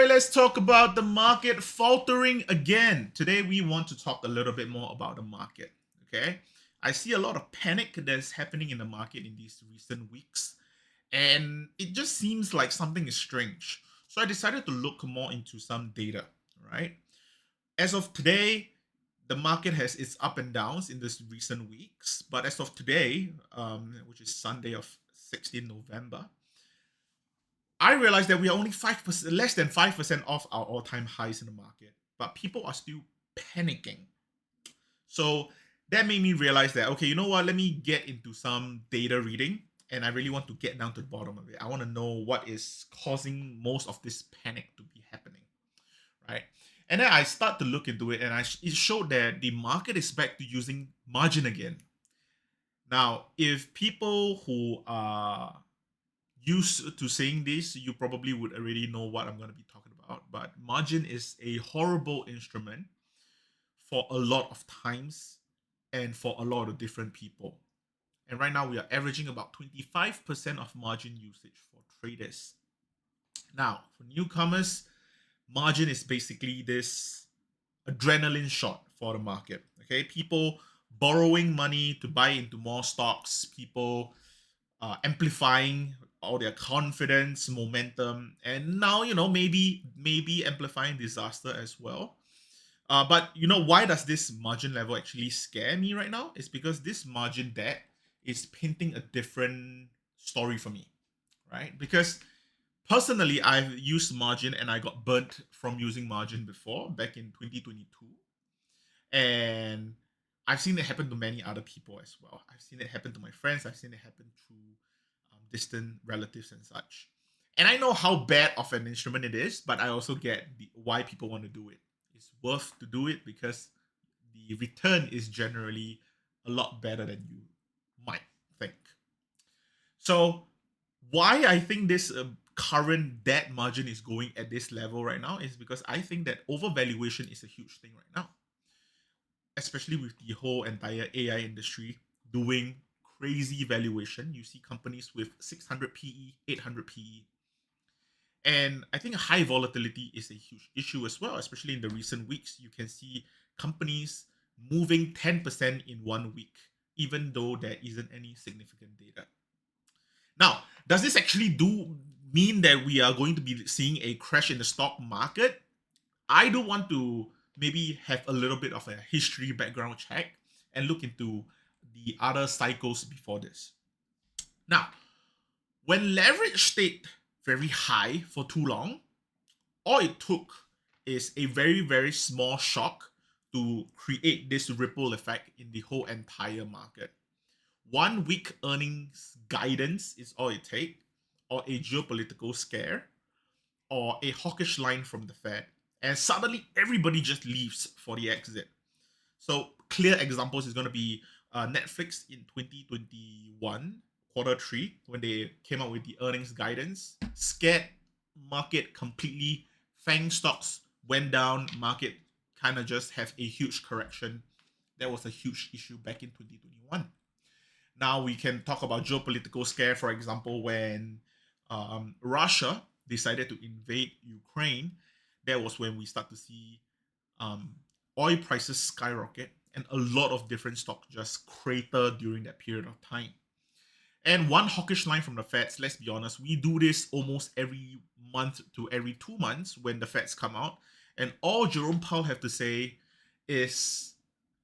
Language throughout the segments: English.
right, let's talk about the market faltering again. Today, we want to talk a little bit more about the market. Okay, I see a lot of panic that's happening in the market in these recent weeks, and it just seems like something is strange. So, I decided to look more into some data, right? As of today, the market has its up and downs in this recent weeks, but as of today, which is Sunday of 16 November, I realized that we are only 5%, less than 5% off our all-time highs in the market, but people are still panicking. So that made me realize that, okay, you know what? Let me get into some data reading, and I really want to get down to the bottom of it. I want to know what is causing most of this panic to be happening, right? And then I start to look into it, and it showed that the market is back to using margin again. Now, if people who are used to saying this, you probably would already know what I'm going to be talking about. But margin is a horrible instrument for a lot of times and for a lot of different people. And right now, we are averaging about 25% of margin usage for traders. Now, for newcomers, margin is basically this adrenaline shot for the market. Okay, people borrowing money to buy into more stocks, people amplifying all their confidence, momentum, and now maybe amplifying disaster as well. But why does this margin level actually scare me right now? It's because this margin debt is painting a different story for me, right? Because personally, I've used margin and I got burnt from using margin before back in 2022, and I've seen it happen to many other people as well. I've seen it happen to my friends. I've seen it happen to distant relatives and such. And I know how bad of an instrument it is, but I also get why people want to do it. It's worth to do it because the return is generally a lot better than you might think. So, why I think this current debt margin is going at this level right now is because I think that overvaluation is a huge thing right now, especially with the whole entire AI industry doing crazy valuation. You see companies with 600 PE, 800 PE. And I think high volatility is a huge issue as well, especially in the recent weeks. You can see companies moving 10% in 1 week, even though there isn't any significant data. Now, does this actually do mean that we are going to be seeing a crash in the stock market? I do want to maybe have a little bit of a history background check and look into the other cycles before this. Now, when leverage stayed very high for too long, all it took is a very, very small shock to create this ripple effect in the whole entire market. 1 week earnings guidance is all it takes, or a geopolitical scare, or a hawkish line from the Fed, and suddenly everybody just leaves for the exit. So clear examples is going to be Netflix in 2021 quarter three when they came out with the earnings guidance, scared market completely. Fang stocks went down. Market kind of just have a huge correction. That was a huge issue back in 2021. Now we can talk about geopolitical scare, for example, when Russia decided to invade Ukraine. That was when we start to see um, oil prices skyrocket and a lot of different stocks just crater during that period of time. And one hawkish line from the Feds, let's be honest, we do this almost every month to every 2 months when the Feds come out. And all Jerome Powell have to say is,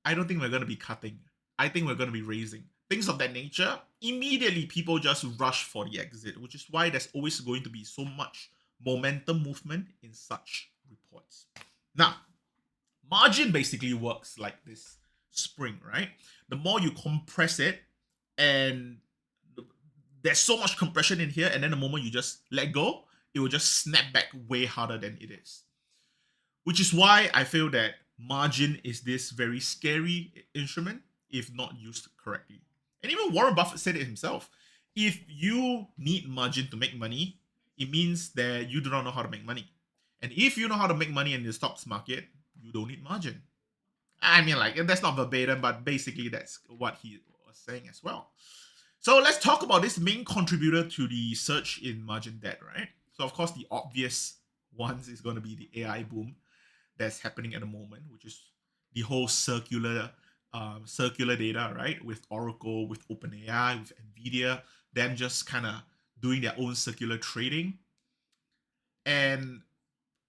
I don't think we're going to be cutting. I think we're going to be raising. Things of that nature. Immediately, people just rush for the exit, which is why there's always going to be so much momentum movement in such reports. Now, margin basically works like this spring, right? The more you compress it, and there's so much compression in here, and then the moment you just let go, it will just snap back way harder than it is. Which is why I feel that margin is this very scary instrument if not used correctly. And even Warren Buffett said it himself. If you need margin to make money, it means that you do not know how to make money. And if you know how to make money in the stocks market, you don't need margin. I mean, like, that's not verbatim, but basically that's what he was saying as well. So let's talk about this main contributor to the surge in margin debt, right? So, of course, the obvious One is going to be the AI boom that's happening at the moment, which is the whole circular data, right? With Oracle, with OpenAI, with Nvidia, them just kind of doing their own circular trading. And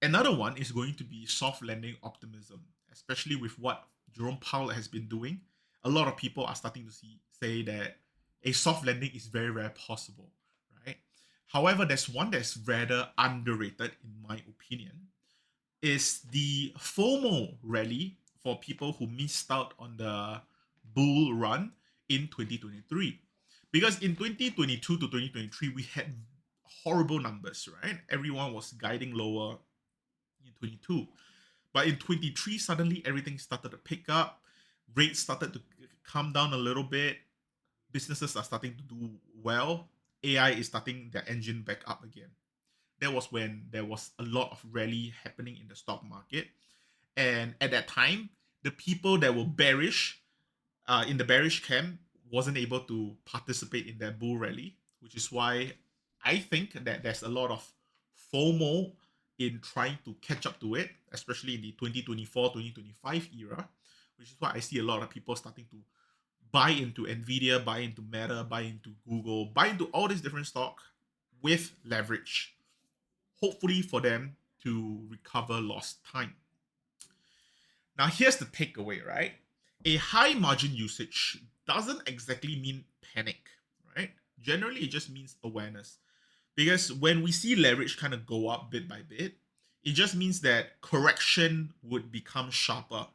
another one is going to be soft landing optimism, especially with what Jerome Powell has been doing. A lot of people are starting to say that a soft landing is very, very possible, right? However, there's one that's rather underrated, in my opinion, is the FOMO rally for people who missed out on the bull run in 2023. Because in 2022 to 2023, we had horrible numbers, right? Everyone was guiding lower in 22. But in 23, suddenly everything started to pick up. Rates started to come down a little bit. Businesses are starting to do well. AI is starting their engine back up again. That was when there was a lot of rally happening in the stock market. And at that time, the people that were bearish in the bearish camp wasn't able to participate in that bull rally, which is why I think that there's a lot of FOMO in trying to catch up to it, especially in the 2024-2025 era, which is why I see a lot of people starting to buy into Nvidia, buy into Meta, buy into Google, buy into all these different stock with leverage, hopefully for them to recover lost time. Now, here's the takeaway, right? A high margin usage doesn't exactly mean panic, right? Generally, it just means awareness. Because when we see leverage kind of go up bit by bit, it just means that correction would become sharper.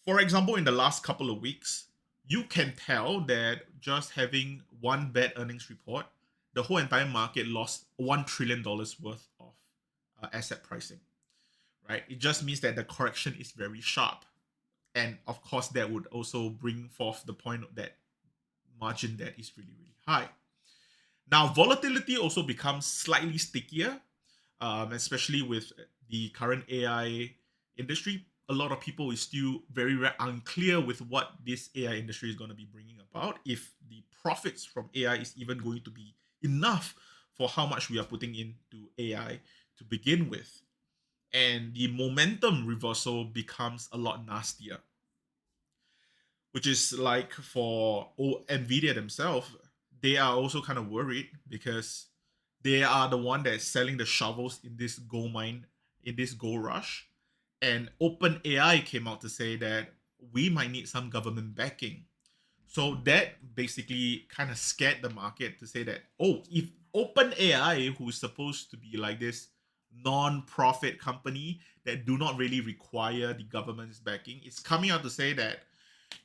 For example, in the last couple of weeks, you can tell that just having one bad earnings report, the whole entire market lost $1 trillion worth of asset pricing, right? It just means that the correction is very sharp. And of course, that would also bring forth the point that margin that is really, really high. Now, volatility also becomes slightly stickier, especially with the current AI industry. A lot of people is still very unclear with what this AI industry is going to be bringing about. If the profits from AI is even going to be enough for how much we are putting into AI to begin with, and the momentum reversal becomes a lot nastier, which is like for Nvidia themselves, they are also kind of worried because they are the one that's selling the shovels in this gold mine, in this gold rush. And OpenAI came out to say that we might need some government backing. So that basically kind of scared the market to say that, oh, if OpenAI, who's supposed to be like this non-profit company that do not really require the government's backing, is coming out to say that,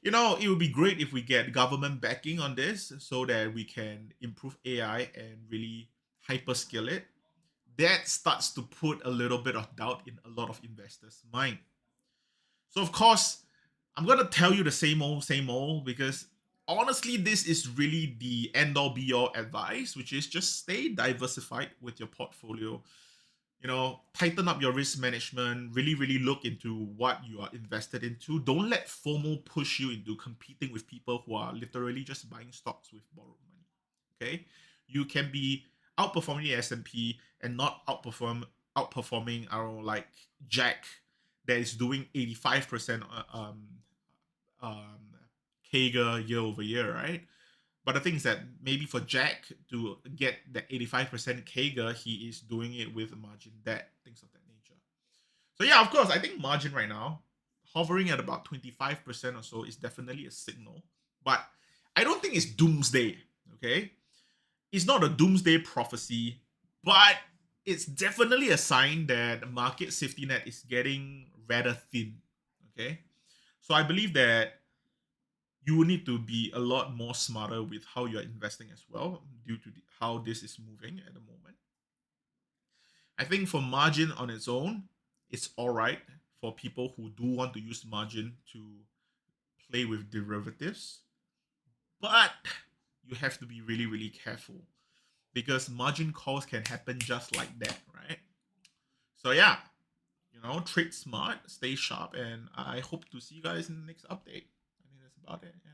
it would be great if we get government backing on this so that we can improve AI and really hyperscale it. That starts to put a little bit of doubt in a lot of investors' mind. So of course, I'm gonna tell you the same old, because honestly, this is really the end all be all advice, which is just stay diversified with your portfolio. Tighten up your risk management, really, really look into what you are invested into. Don't let FOMO push you into competing with people who are literally just buying stocks with borrowed money. Okay? You can be outperforming the S&P and not outperforming our like Jack that is doing 85% um CAGR year over year, right? But the thing is that maybe for Jack to get the 85% CAGR, he is doing it with margin debt, things of that nature. So yeah, of course, I think margin right now, hovering at about 25% or so, is definitely a signal. But I don't think it's doomsday, okay? It's not a doomsday prophecy, but it's definitely a sign that the market safety net is getting rather thin, okay? So I believe that you will need to be a lot more smarter with how you're investing as well, due to how this is moving at the moment. I think for margin on its own, it's all right for people who do want to use margin to play with derivatives, but you have to be really, really careful because margin calls can happen just like that, right? So yeah, trade smart, stay sharp, and I hope to see you guys in the next update. I think that's about it. Yeah.